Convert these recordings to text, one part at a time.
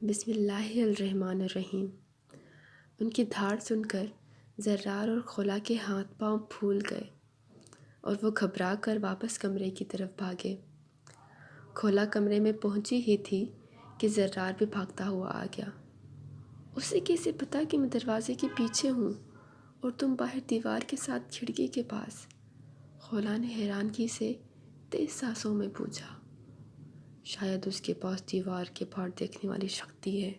بسم اللہ الرحمن الرحیم۔ ان کی دھاڑ سن کر زرار اور خولا کے ہاتھ پاؤں پھول گئے اور وہ گھبرا کر واپس کمرے کی طرف بھاگے۔ خولا کمرے میں پہنچی ہی تھی کہ زرار بھی بھاگتا ہوا آ گیا۔ اسے کیسے پتا کہ میں دروازے کے پیچھے ہوں اور تم باہر دیوار کے ساتھ کھڑکی کے پاس؟ خولا نے حیرانگی سے تیز سانسوں میں پوچھا۔ شاید اس کے پاس دیوار کے باہر دیکھنے والی شکتی ہے،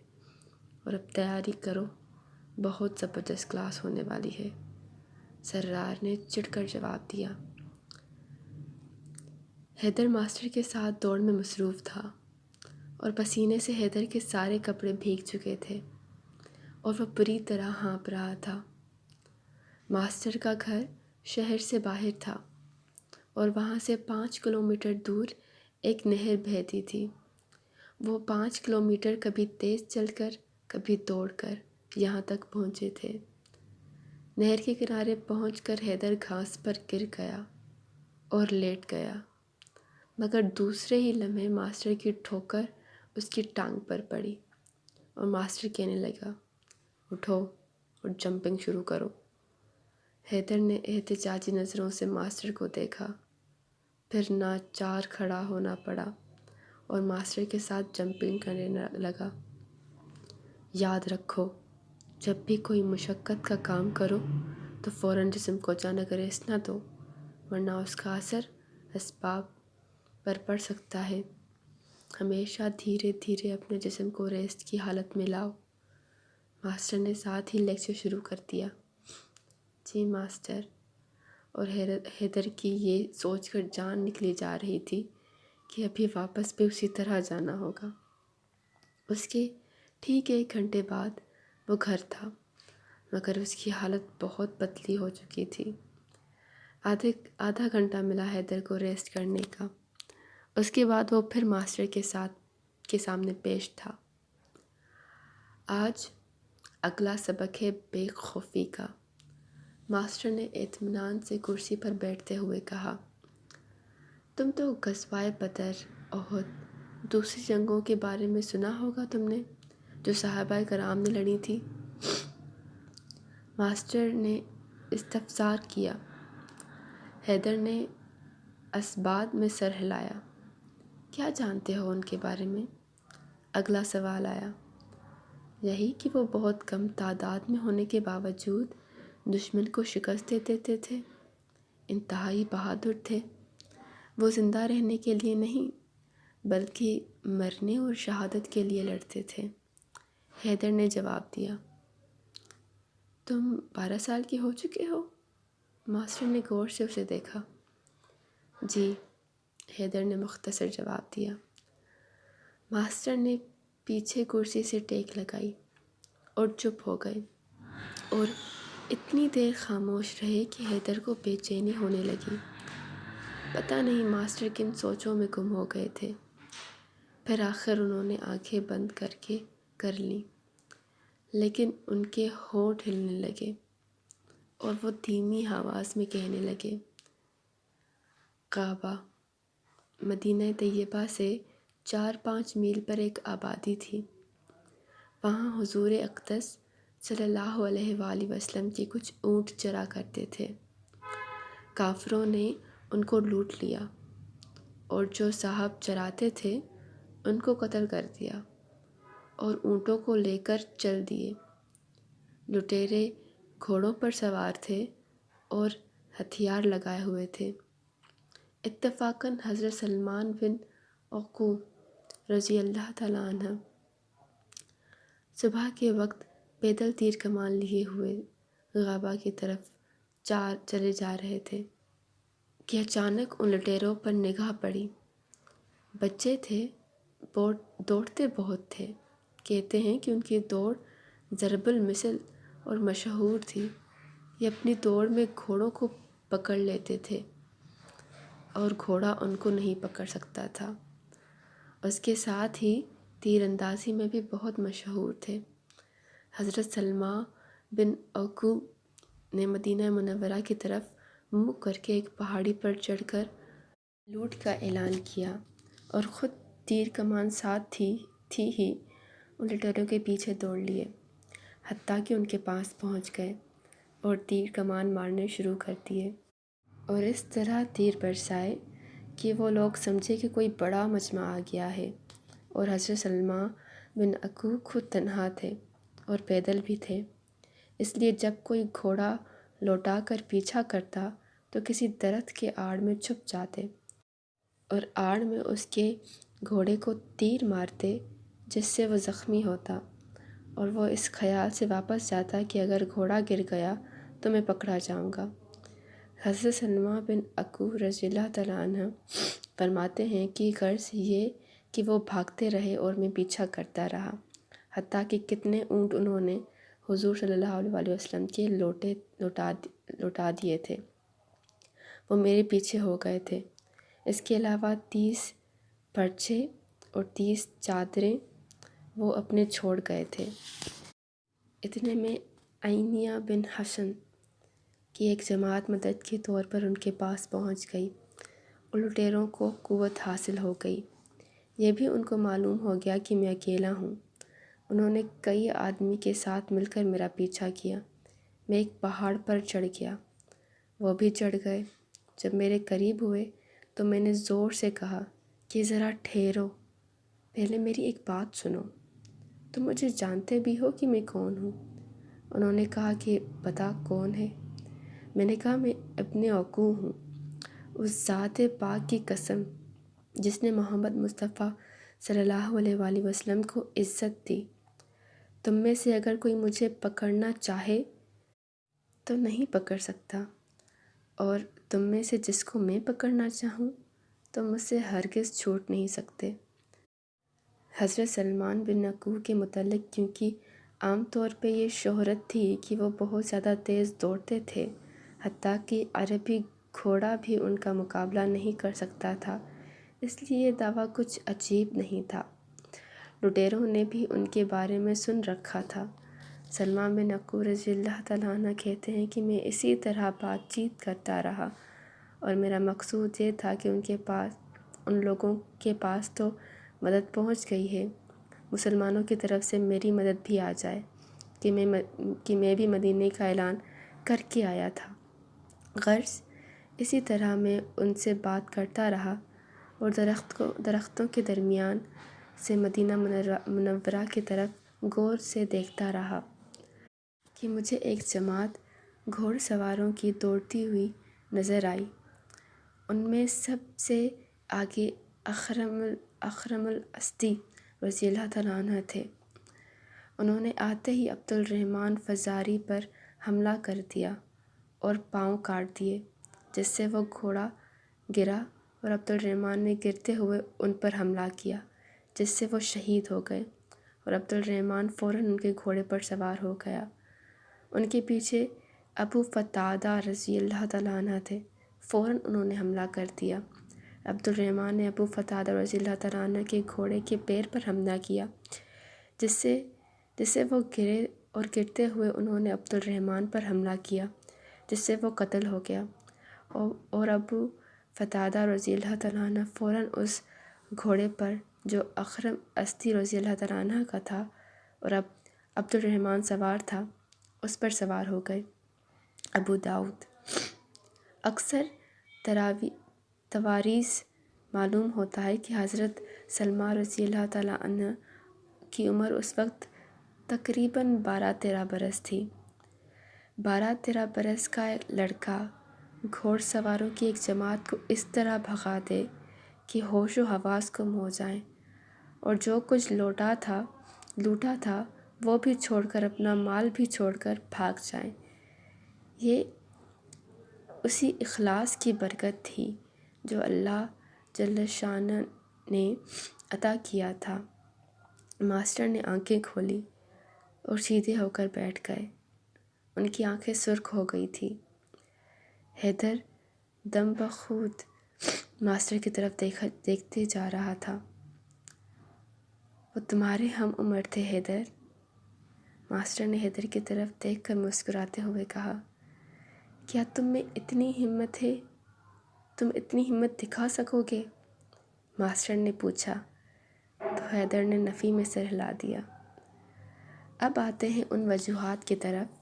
اور اب تیاری کرو، بہت زبردست کلاس ہونے والی ہے، زرار نے چڑھ کر جواب دیا۔ حیدر ماسٹر کے ساتھ دوڑ میں مصروف تھا اور پسینے سے حیدر کے سارے کپڑے بھیگ چکے تھے اور وہ بری طرح ہانپ رہا تھا۔ ماسٹر کا گھر شہر سے باہر تھا اور وہاں سے 5 کلومیٹر دور ایک نہر بہتی تھی۔ وہ 5 کلومیٹر کبھی تیز چل کر کبھی دوڑ کر یہاں تک پہنچے تھے۔ نہر کے کنارے پہنچ کر حیدر گھاس پر گر گیا اور لیٹ گیا، مگر دوسرے ہی لمحے ماسٹر کی ٹھوکر اس کی ٹانگ پر پڑی اور ماسٹر کہنے لگا، اٹھو اور جمپنگ شروع کرو۔ حیدر نے احتجاجی نظروں سے ماسٹر کو دیکھا، پھر ناچار کھڑا ہونا پڑا اور ماسٹر کے ساتھ جمپنگ کرنے لگا۔ یاد رکھو، جب بھی کوئی مشقت کا کام کرو تو فوراً جسم کو اچانک ریسٹ نہ دو، ورنہ اس کا اثر اسباب پر پڑ سکتا ہے۔ ہمیشہ دھیرے دھیرے اپنے جسم کو ریسٹ کی حالت میں لاؤ۔ ماسٹر نے ساتھ ہی لیکچر شروع کر دیا۔ جی ماسٹر۔ اور حیدر کی یہ سوچ کر جان نکلی جا رہی تھی کہ ابھی واپس بھی اسی طرح جانا ہوگا۔ اس کے ٹھیک 1 گھنٹے بعد وہ گھر تھا، مگر اس کی حالت بہت پتلی ہو چکی تھی۔ آدھا گھنٹہ ملا حیدر کو ریسٹ کرنے کا، اس کے بعد وہ پھر ماسٹر کے سامنے پیش تھا۔ آج اگلا سبق ہے بے خوفی کا، ماسٹر نے اطمینان سے کرسی پر بیٹھتے ہوئے کہا۔ تم تو غزوۂ بدر، احد، دوسری جنگوں کے بارے میں سنا ہوگا تم نے، جو صحابہ کرام نے لڑی تھی۔ ماسٹر نے استفسار کیا۔ حیدر نے اثبات میں سر ہلایا۔ کیا جانتے ہو ان کے بارے میں؟ اگلا سوال آیا۔ یہی کہ وہ بہت کم تعداد میں ہونے کے باوجود دشمن کو شکست دے دیتے تھے، انتہائی بہادر تھے۔ وہ زندہ رہنے کے لیے نہیں بلکہ مرنے اور شہادت کے لیے لڑتے تھے، حیدر نے جواب دیا۔ تم 12 سال کے ہو چکے ہو؟ ماسٹر نے غور سے اسے دیکھا۔ جی، حیدر نے مختصر جواب دیا۔ ماسٹر نے پیچھے کرسی سے ٹیک لگائی اور چپ ہو گئے اور اتنی دیر خاموش رہے کہ حیدر کو بے چینی ہونے لگی۔ پتہ نہیں ماسٹر کن سوچوں میں گم ہو گئے تھے۔ پھر آخر انہوں نے آنکھیں بند کر لیں، لیکن ان کے ہونٹ ہلنے لگے اور وہ دھیمی آواز میں کہنے لگے، کعبہ۔ مدینہ طیبہ سے 4-5 میل پر ایک آبادی تھی۔ وہاں حضور اقدس صلی اللہ علیہ وآلہ وسلم کے کچھ اونٹ چرا کرتے تھے۔ کافروں نے ان کو لوٹ لیا اور جو صاحب چراتے تھے ان کو قتل کر دیا اور اونٹوں کو لے کر چل دیے۔ لٹیرے گھوڑوں پر سوار تھے اور ہتھیار لگائے ہوئے تھے۔ اتفاقاً حضرت سلمان بن عقوع رضی اللہ تعالیٰ عنہ صبح کے وقت پیدل تیر کمان لیے ہوئے غابہ کی طرف چلے جا رہے تھے کہ اچانک ان لٹیروں پر نگاہ پڑی۔ بچے تھے، دوڑتے بہت تھے، کہتے ہیں کہ ان کی دوڑ ضرب المثل اور مشہور تھی۔ یہ اپنی دوڑ میں گھوڑوں کو پکڑ لیتے تھے اور گھوڑا ان کو نہیں پکڑ سکتا تھا۔ اس کے ساتھ ہی تیر اندازی میں بھی بہت مشہور تھے۔ حضرت سلمہ بن عقوع نے مدینہ منورہ کی طرف منہ کر کے ایک پہاڑی پر چڑھ کر لوٹ کا اعلان کیا اور خود تیر کمان ساتھ تھی ہی ان لٹیروں کے پیچھے دوڑ لیے، حتیٰ کہ ان کے پاس پہنچ گئے اور تیر کمان مارنے شروع کر دیے، اور اس طرح تیر برسائے کہ وہ لوگ سمجھے کہ کوئی بڑا مجمع آ گیا ہے۔ اور حضرت سلمہ بن اکو خود تنہا تھے اور پیدل بھی تھے، اس لیے جب کوئی گھوڑا لوٹا کر پیچھا کرتا تو کسی درخت کے آڑ میں چھپ جاتے اور آڑ میں اس کے گھوڑے کو تیر مارتے، جس سے وہ زخمی ہوتا، اور وہ اس خیال سے واپس جاتا کہ اگر گھوڑا گر گیا تو میں پکڑا جاؤں گا۔ حضرت سلمہ بن اکو رضی اللہ تعالیٰ عنہ فرماتے ہیں کہ غرض یہ کہ وہ بھاگتے رہے اور میں پیچھا کرتا رہا، حتیٰ کہ کتنے اونٹ انہوں نے حضور صلی اللہ علیہ وسلم کے لوٹا دیے تھے، وہ میرے پیچھے ہو گئے تھے۔ اس کے علاوہ 30 پرچے اور 30 چادریں وہ اپنے چھوڑ گئے تھے۔ اتنے میں عینیہ بن حصن کی ایک جماعت مدد کے طور پر ان کے پاس پہنچ گئی۔ ان لٹیروں کو قوت حاصل ہو گئی، یہ بھی ان کو معلوم ہو گیا کہ میں اکیلا ہوں۔ انہوں نے کئی آدمی کے ساتھ مل کر میرا پیچھا کیا۔ میں ایک پہاڑ پر چڑھ گیا، وہ بھی چڑھ گئے۔ جب میرے قریب ہوئے تو میں نے زور سے کہا کہ ذرا ٹھہرو، پہلے میری ایک بات سنو، تم مجھے جانتے بھی ہو کہ میں کون ہوں؟ انہوں نے کہا کہ بتا کون ہے؟ میں نے کہا میں ابن عقو ہوں۔ اس ذات پاک کی قسم جس نے محمد مصطفیٰ صلی اللہ علیہ وآلہ وسلم کو عزت دی، تم میں سے اگر کوئی مجھے پکڑنا چاہے تو نہیں پکڑ سکتا، اور تم میں سے جس کو میں پکڑنا چاہوں تو مجھ سے ہرگز چھوٹ نہیں سکتے۔ حضرت سلمان بن اکو کے متعلق کیونکہ عام طور پہ یہ شہرت تھی کہ وہ بہت زیادہ تیز دوڑتے تھے، حتیٰ کہ عربی گھوڑا بھی ان کا مقابلہ نہیں کر سکتا تھا، اس لیے یہ دعویٰ کچھ عجیب نہیں تھا۔ لٹیروں نے بھی ان کے بارے میں سن رکھا تھا۔ سلمہ بن اکو رضی اللہ تعالیٰ عنہ کہتے ہیں کہ میں اسی طرح بات چیت کرتا رہا، اور میرا مقصود یہ تھا کہ ان لوگوں کے پاس تو مدد پہنچ گئی ہے، مسلمانوں کی طرف سے میری مدد بھی آ جائے کہ میں بھی مدینے کا اعلان کر کے آیا تھا۔ غرض اسی طرح میں ان سے بات کرتا رہا اور درختوں کے درمیان سے مدینہ منورہ کی طرف غور سے دیکھتا رہا کہ مجھے ایک جماعت گھوڑ سواروں کی دوڑتی ہوئی نظر آئی۔ ان میں سب سے آگے اخرم الاسدی رضی اللہ تعالیٰ عنہ تھے۔ انہوں نے آتے ہی عبد الرحمن فزاری پر حملہ کر دیا اور پاؤں کاٹ دیے، جس سے وہ گھوڑا گرا، اور عبد الرحمن نے گرتے ہوئے ان پر حملہ کیا، جس سے وہ شہید ہو گئے، اور عبد الرحمن فوراً ان کے گھوڑے پر سوار ہو گیا۔ ان کے پیچھے ابو قتادہ رضی اللہ تعالیٰ عنہ تھے، فوراً انہوں نے حملہ کر دیا۔ عبد الرحمن نے ابو قتادہ رضی اللہ تعالیٰ عنہ کے گھوڑے کے پیر پر حملہ کیا، جس سے وہ گرے، اور گرتے ہوئے انہوں نے عبد الرحمن پر حملہ کیا، جس سے وہ قتل ہو گیا، اور ابو قتادہ رضی اللہ تعالیٰ عنہ فوراً اس گھوڑے پر جو اخرم اسدی رضی اللہ تعالیٰ عنہ کا تھا اور اب عبد الرحمن سوار تھا، اس پر سوار ہو گئے۔ ابو داؤد۔ اکثر تواریخ معلوم ہوتا ہے کہ حضرت سلمہ رضی اللہ تعالیٰ عنہ کی عمر اس وقت تقریباً 12-13 برس تھی۔ 12-13 برس کا ایک لڑکا گھوڑ سواروں کی ایک جماعت کو اس طرح بھگا دے کہ ہوش و حواس گم ہو جائیں، اور جو کچھ لوٹا تھا وہ بھی چھوڑ کر، اپنا مال بھی چھوڑ کر بھاگ جائیں، یہ اسی اخلاص کی برکت تھی جو اللہ جل شانہ نے عطا کیا تھا۔ ماسٹر نے آنکھیں کھولی اور سیدھے ہو کر بیٹھ گئے۔ ان کی آنکھیں سرخ ہو گئی تھی۔ حیدر دم بخود ماسٹر کی طرف دیکھتے جا رہا تھا۔ وہ تمہارے ہم عمر تھے حیدر؟ ماسٹر نے حیدر کی طرف دیکھ کر مسکراتے ہوئے کہا، کیا تم میں اتنی ہمت ہے؟ تم اتنی ہمت دکھا سکو گے؟ ماسٹر نے پوچھا تو حیدر نے نفی میں سر ہلا دیا۔ اب آتے ہیں ان وجوہات کی طرف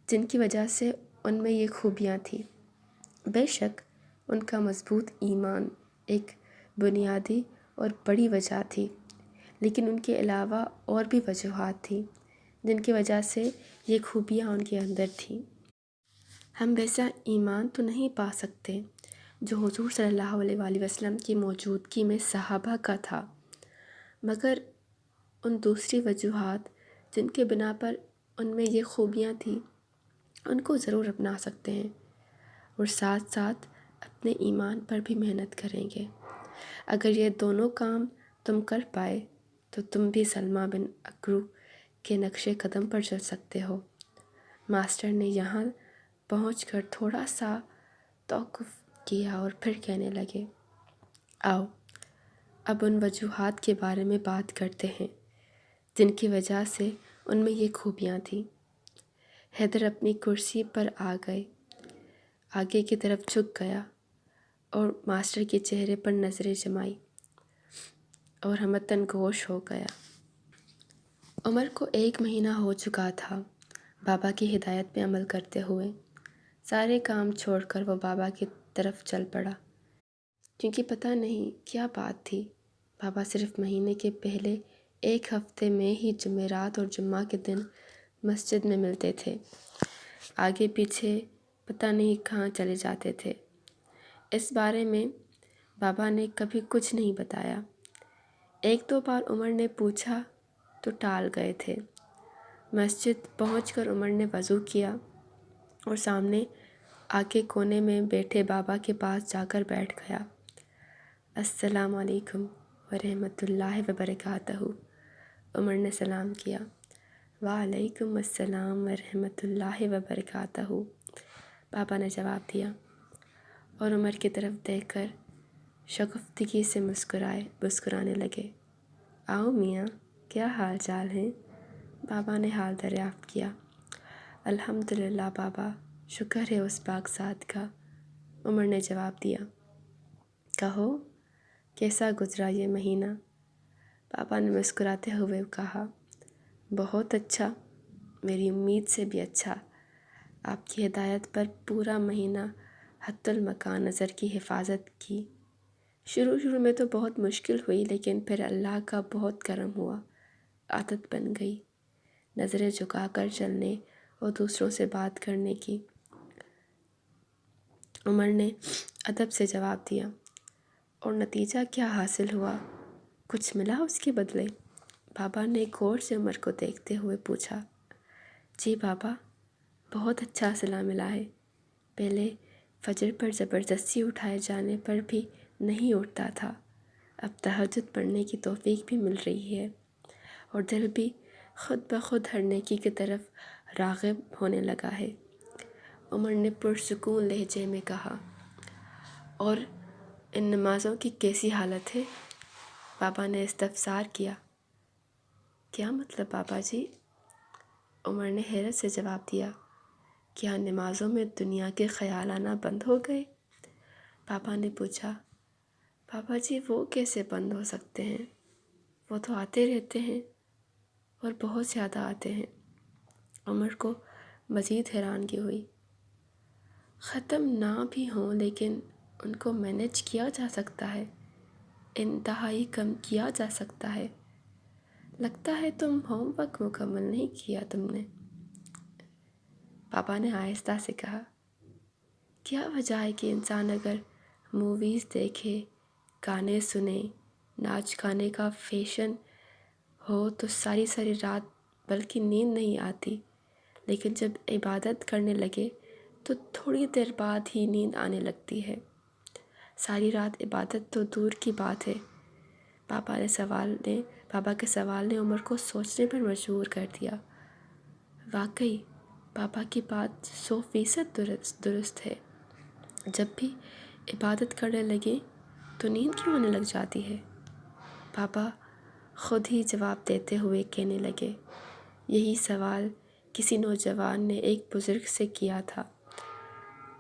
جن کی وجہ سے ان میں یہ خوبیاں تھیں۔ بے شک ان کا مضبوط ایمان ایک بنیادی اور بڑی وجہ تھی، لیکن ان کے علاوہ اور بھی وجوہات تھیں جن کی وجہ سے یہ خوبیاں ان کے اندر تھیں۔ ہم ویسا ایمان تو نہیں پا سکتے جو حضور صلی اللہ علیہ وآلہ وسلم کی موجودگی میں صحابہ کا تھا، مگر ان دوسری وجوہات جن کے بنا پر ان میں یہ خوبیاں تھیں ان کو ضرور اپنا سکتے ہیں، اور ساتھ ساتھ اپنے ایمان پر بھی محنت کریں گے۔ اگر یہ دونوں کام تم کر پائے تو تم بھی سلمہ بن اکرو کے نقش قدم پر چل سکتے ہو۔ ماسٹر نے یہاں پہنچ کر تھوڑا سا توقف کیا اور پھر کہنے لگے، آؤ اب ان وجوہات کے بارے میں بات کرتے ہیں جن کی وجہ سے ان میں یہ خوبیاں تھیں۔ حیدر اپنی کرسی پر آگے کی طرف جھک گیا اور ماسٹر کے چہرے پر نظریں جمائی اور ہمتاً گوش ہو گیا۔ عمر کو 1 مہینہ ہو چکا تھا بابا کی ہدایت پہ عمل کرتے ہوئے۔ سارے کام چھوڑ کر وہ بابا کی طرف چل پڑا، کیونکہ پتہ نہیں کیا بات تھی، بابا صرف مہینے کے پہلے 1 ہفتے میں ہی جمعرات اور جمعہ کے دن مسجد میں ملتے تھے، آگے پیچھے پتہ نہیں کہاں چلے جاتے تھے۔ اس بارے میں بابا نے کبھی کچھ نہیں بتایا۔ 1-2 بار عمر نے پوچھا تو ٹال گئے تھے۔ مسجد پہنچ کر عمر نے وضو کیا اور سامنے آگے کونے میں بیٹھے بابا کے پاس جا کر بیٹھ گیا۔ السلام علیکم ورحمۃ اللہ وبرکاتہ۔ عمر نے سلام کیا۔ وعلیکم السلام ورحمۃ اللہ وبرکاتہ، بابا نے جواب دیا اور عمر کی طرف دیکھ کر شگفتگی سے مسکرانے لگے۔ آؤ میاں، کیا حال چال ہیں؟ بابا نے حال دریافت کیا۔ الحمدللہ بابا، شکر ہے اس پاک ذات کا، عمر نے جواب دیا۔ کہو کیسا گزرا یہ مہینہ؟ بابا نے مسکراتے ہوئے کہا، بہت اچھا، میری امید سے بھی اچھا۔ آپ کی ہدایت پر پورا مہینہ حتی المکان نظر کی حفاظت کی۔ شروع میں تو بہت مشکل ہوئی، لیکن پھر اللہ کا بہت کرم ہوا، عادت بن گئی نظریں جھکا کر چلنے اور دوسروں سے بات کرنے کی۔ عمر نے ادب سے جواب دیا۔ اور نتیجہ کیا حاصل ہوا؟ کچھ ملا اس کے بدلے؟ بابا نے غور سے عمر کو دیکھتے ہوئے پوچھا۔ جی بابا، بہت اچھا صلہ ملا ہے۔ پہلے فجر پر زبردستی اٹھائے جانے پر بھی نہیں اٹھتا تھا، اب تہجد پڑھنے کی توفیق بھی مل رہی ہے اور دل بھی خود بخود ہر نیکی کی طرف راغب ہونے لگا ہے، عمر نے پرسکون لہجے میں کہا۔ اور ان نمازوں کی کیسی حالت ہے؟ بابا نے استفسار کیا۔ کیا مطلب بابا جی؟ عمر نے حیرت سے جواب دیا۔ کیا نمازوں میں دنیا کے خیال آنا بند ہو گئے؟ بابا نے پوچھا۔ بابا جی وہ کیسے بند ہو سکتے ہیں؟ وہ تو آتے رہتے ہیں اور بہت زیادہ آتے ہیں۔ عمر کو مزید حیرانگی ہوئی۔ ختم نہ بھی ہوں لیکن ان کو مینیج کیا جا سکتا ہے، انتہائی کم کیا جا سکتا ہے۔ لگتا ہے تم ہوم ورک مکمل نہیں کیا تم نے، بابا نے آہستہ سے کہا۔ کیا وجہ ہے کہ انسان اگر موویز دیکھے، گانے سنے، ناچ گانے کا فیشن ہو تو ساری رات بلکہ نیند نہیں آتی، لیکن جب عبادت کرنے لگے تو تھوڑی دیر بعد ہی نیند آنے لگتی ہے؟ ساری رات عبادت تو دور کی بات ہے۔ بابا کے سوال نے عمر کو سوچنے پر مجبور کر دیا۔ واقعی بابا کی بات 100% درست ہے، جب بھی عبادت کرنے لگے تو نیند کیوں آنے لگ جاتی ہے؟ بابا خود ہی جواب دیتے ہوئے کہنے لگے، یہی سوال کسی نوجوان نے ایک بزرگ سے کیا تھا،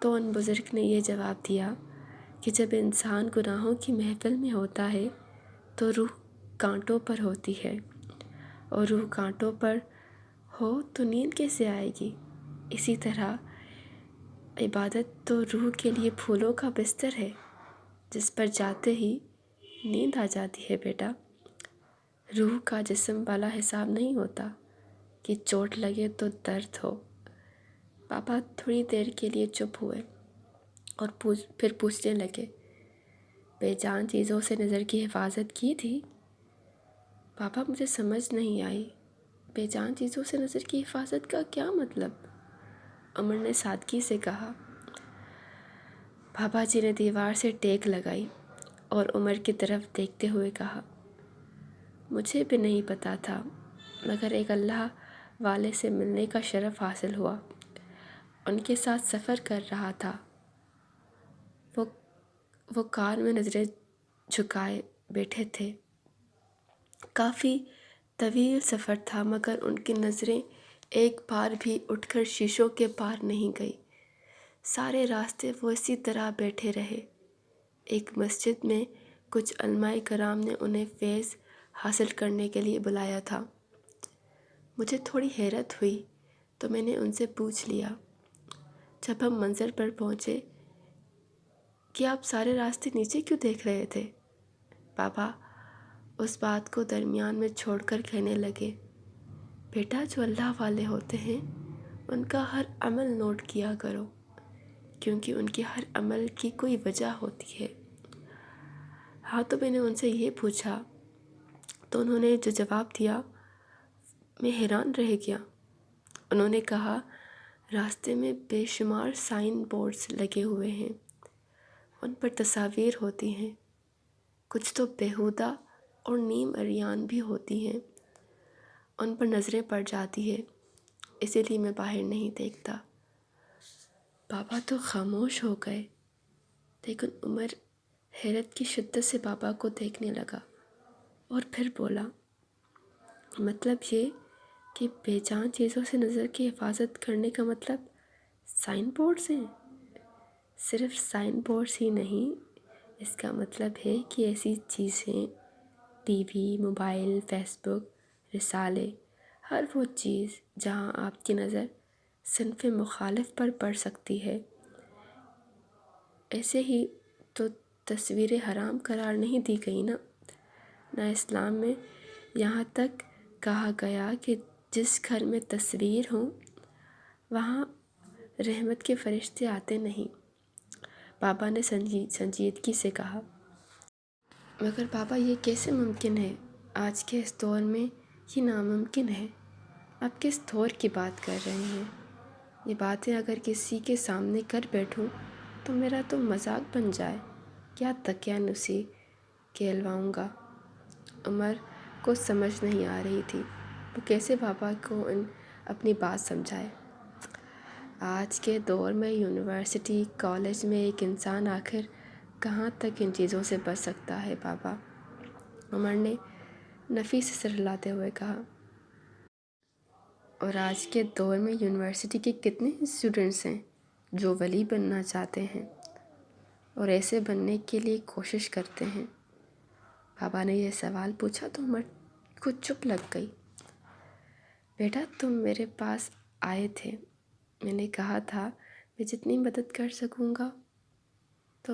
تو ان بزرگ نے یہ جواب دیا کہ جب انسان گناہوں کی محفل میں ہوتا ہے تو روح کانٹوں پر ہوتی ہے اور روح کانٹوں پر ہو تو نیند کیسے آئے گی؟ اسی طرح عبادت تو روح کے لیے پھولوں کا بستر ہے جس پر جاتے ہی نیند آ جاتی ہے بیٹا۔ روح کا جسم والا حساب نہیں ہوتا کہ چوٹ لگے تو درد ہو۔ پاپا تھوڑی دیر کے لیے چپ ہوئے اور پھر پوچھنے لگے، بے جان چیزوں سے نظر کی حفاظت کی تھی؟ پاپا مجھے سمجھ نہیں آئی، بے جان چیزوں سے نظر کی حفاظت کا کیا مطلب؟ عمر نے سادگی سے کہا۔ پاپا جی نے دیوار سے ٹیک لگائی اور عمر کی طرف دیکھتے ہوئے کہا، مجھے بھی نہیں پتا تھا، مگر ایک اللہ والے سے ملنے کا شرف حاصل ہوا۔ ان کے ساتھ سفر کر رہا تھا۔ وہ کار میں نظریں جھکائے بیٹھے تھے۔ کافی طویل سفر تھا مگر ان کی نظریں ایک بار بھی اٹھ کر شیشوں کے پار نہیں گئی۔ سارے راستے وہ اسی طرح بیٹھے رہے۔ ایک مسجد میں کچھ علماء کرام نے انہیں فیض حاصل کرنے کے لیے بلایا تھا۔ مجھے تھوڑی حیرت ہوئی تو میں نے ان سے پوچھ لیا، جب ہم منزل پر پہنچے، کہ آپ سارے راستے نیچے کیوں دیکھ رہے تھے؟ پاپا اس بات کو درمیان میں چھوڑ کر کہنے لگے، بیٹا جو اللہ والے ہوتے ہیں ان کا ہر عمل نوٹ کیا کرو، کیونکہ ان کے ہر عمل کی کوئی وجہ ہوتی ہے۔ ہاں، تو میں نے ان سے یہ پوچھا تو انہوں نے جو جواب دیا میں حیران رہ گیا۔ انہوں نے کہا، راستے میں بے شمار سائن بورڈز لگے ہوئے ہیں، ان پر تصاویر ہوتی ہیں، کچھ تو بیہودہ اور نیم عریان بھی ہوتی ہیں، ان پر نظریں پڑ جاتی ہے، اسی لیے میں باہر نہیں دیکھتا۔ پاپا تو خاموش ہو گئے، لیکن عمر حیرت کی شدت سے پاپا کو دیکھنے لگا اور پھر بولا، مطلب یہ کہ بے جان چیزوں سے نظر کی حفاظت کرنے کا مطلب سائن بورڈز ہیں؟ صرف سائن بورڈز ہی نہیں، اس کا مطلب ہے کہ ایسی چیزیں، ٹی وی، موبائل، فیس بک، رسالے، ہر وہ چیز جہاں آپ کی نظر صنف مخالف پر پڑ سکتی ہے۔ ایسے ہی تو تصویریں حرام قرار نہیں دی گئی نہ اسلام میں یہاں تک کہا گیا کہ جس گھر میں تصویر ہوں وہاں رحمت کے فرشتے آتے نہیں۔ پاپا نے سنجیدگی سے کہا، مگر پاپا یہ کیسے ممکن ہے؟ آج کے اس دور میں یہ ناممکن ہے۔ آپ کس دور کی بات کر رہے ہیں؟ یہ باتیں اگر کسی کے سامنے کر بیٹھوں تو میرا تو مذاق بن جائے، کیا دقیانوسی کہلواؤں گا۔ عمر کو سمجھ نہیں آ رہی تھی وہ کیسے پاپا کو اپنی بات سمجھائے۔ آج کے دور میں یونیورسٹی، کالج میں ایک انسان آخر کہاں تک ان چیزوں سے بچ سکتا ہے پاپا؟ عمر نے نفی سے سر ہلاتے ہوئے کہا۔ اور آج کے دور میں یونیورسٹی کے کتنے اسٹوڈنٹس ہیں جو ولی بننا چاہتے ہیں اور ایسے بننے کے لیے کوشش کرتے ہیں؟ پاپا نے یہ سوال پوچھا تو عمر کو چپ لگ گئی۔ بیٹا تم میرے پاس آئے تھے، میں نے کہا تھا میں جتنی مدد کر سکوں گا تو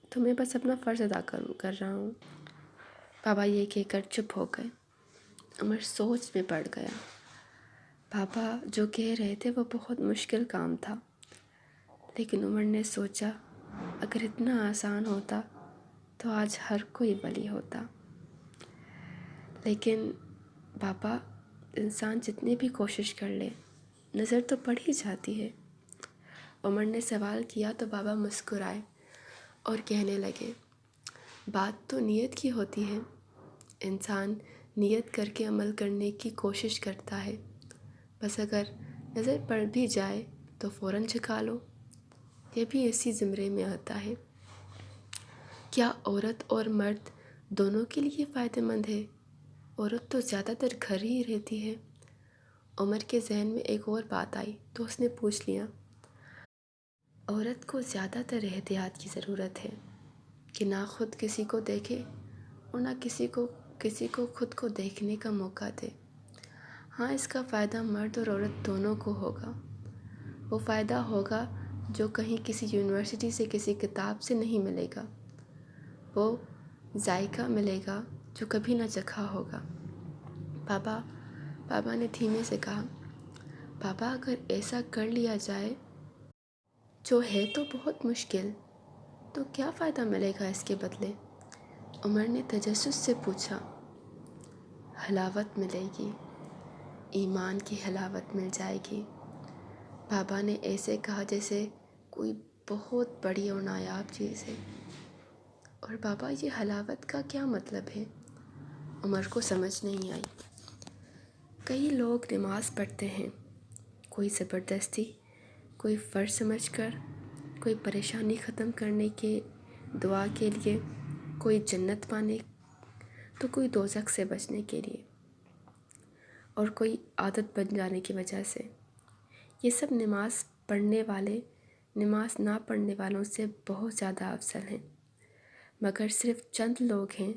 تمہیں بس اپنا فرض ادا کر رہا ہوں۔ پاپا یہ کہہ کر چپ ہو گئے۔ عمر سوچ میں پڑ گیا۔ پاپا جو کہہ رہے تھے وہ بہت مشکل کام تھا، لیکن عمر نے سوچا اگر اتنا آسان ہوتا تو آج ہر کوئی ولی ہوتا۔ لیکن پاپا انسان جتنی بھی کوشش کر لے نظر تو پڑ ہی جاتی ہے۔ عمر نے سوال کیا تو بابا مسکرائے اور کہنے لگے، بات تو نیت کی ہوتی ہے، انسان نیت کر کے عمل کرنے کی کوشش کرتا ہے، بس اگر نظر پڑ بھی جائے تو فوراً جھکا لو، یہ بھی اسی زمرے میں آتا ہے۔ کیا عورت اور مرد دونوں کے لیے فائدہ مند ہے؟ عورت تو زیادہ تر گھر ہی رہتی ہے۔ عمر کے ذہن میں ایک اور بات آئی تو اس نے پوچھ لیا، عورت کو زیادہ تر احتیاط کی ضرورت ہے کہ نہ خود کسی کو دیکھے اور نہ کسی کو خود کو دیکھنے کا موقع دے۔ ہاں، اس کا فائدہ مرد اور عورت دونوں کو ہوگا۔ وہ فائدہ ہوگا جو کہیں کسی یونیورسٹی سے کسی کتاب سے نہیں ملے گا۔ وہ ذائقہ ملے گا جو کبھی نہ چکھا ہوگا۔ بابا نے دھیمے سے کہا، بابا اگر ایسا کر لیا جائے جو ہے تو بہت مشکل، تو کیا فائدہ ملے گا اس کے بدلے؟ عمر نے تجسس سے پوچھا۔ حلاوت ملے گی، ایمان کی حلاوت مل جائے گی۔ بابا نے ایسے کہا جیسے کوئی بہت بڑی اور نایاب چیز ہے۔ اور بابا، یہ حلاوت کا کیا مطلب ہے؟ عمر کو سمجھ نہیں آئی۔ کئی لوگ نماز پڑھتے ہیں، کوئی زبردستی، کوئی فرض سمجھ کر، کوئی پریشانی ختم کرنے کے دعا کے لیے، کوئی جنت پانے تو کوئی دوزخ سے بچنے کے لیے، اور کوئی عادت بن جانے کی وجہ سے۔ یہ سب نماز پڑھنے والے نماز نہ پڑھنے والوں سے بہت زیادہ افضل ہیں، مگر صرف چند لوگ ہیں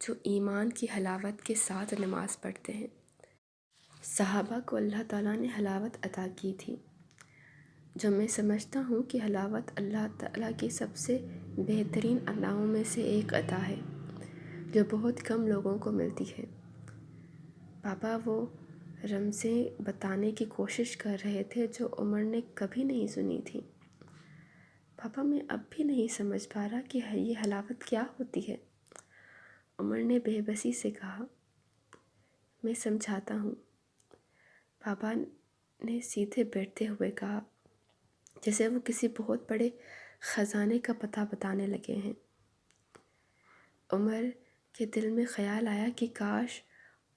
جو ایمان کی حلاوت کے ساتھ نماز پڑھتے ہیں۔ صحابہ کو اللہ تعالیٰ نے حلاوت عطا کی تھی، جو میں سمجھتا ہوں کہ حلاوت اللہ تعالیٰ کی سب سے بہترین عطاؤں میں سے ایک عطا ہے، جو بہت کم لوگوں کو ملتی ہے۔ بابا وہ رمزیں بتانے کی کوشش کر رہے تھے جو عمر نے کبھی نہیں سنی تھی۔ بابا، میں اب بھی نہیں سمجھ پا رہا کہ یہ حلاوت کیا ہوتی ہے۔ عمر نے بے بسی سے کہا، میں سمجھاتا ہوں۔ بابا نے سیدھے بیٹھتے ہوئے کہا، جیسے وہ کسی بہت بڑے خزانے کا پتہ بتانے لگے ہیں۔ عمر کے دل میں خیال آیا کہ کاش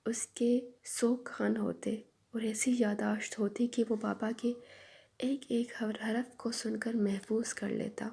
اس کے 100 کان ہوتے اور ایسی یادداشت ہوتی کہ وہ بابا کے ایک ایک حرف کو سن کر محفوظ کر لیتا۔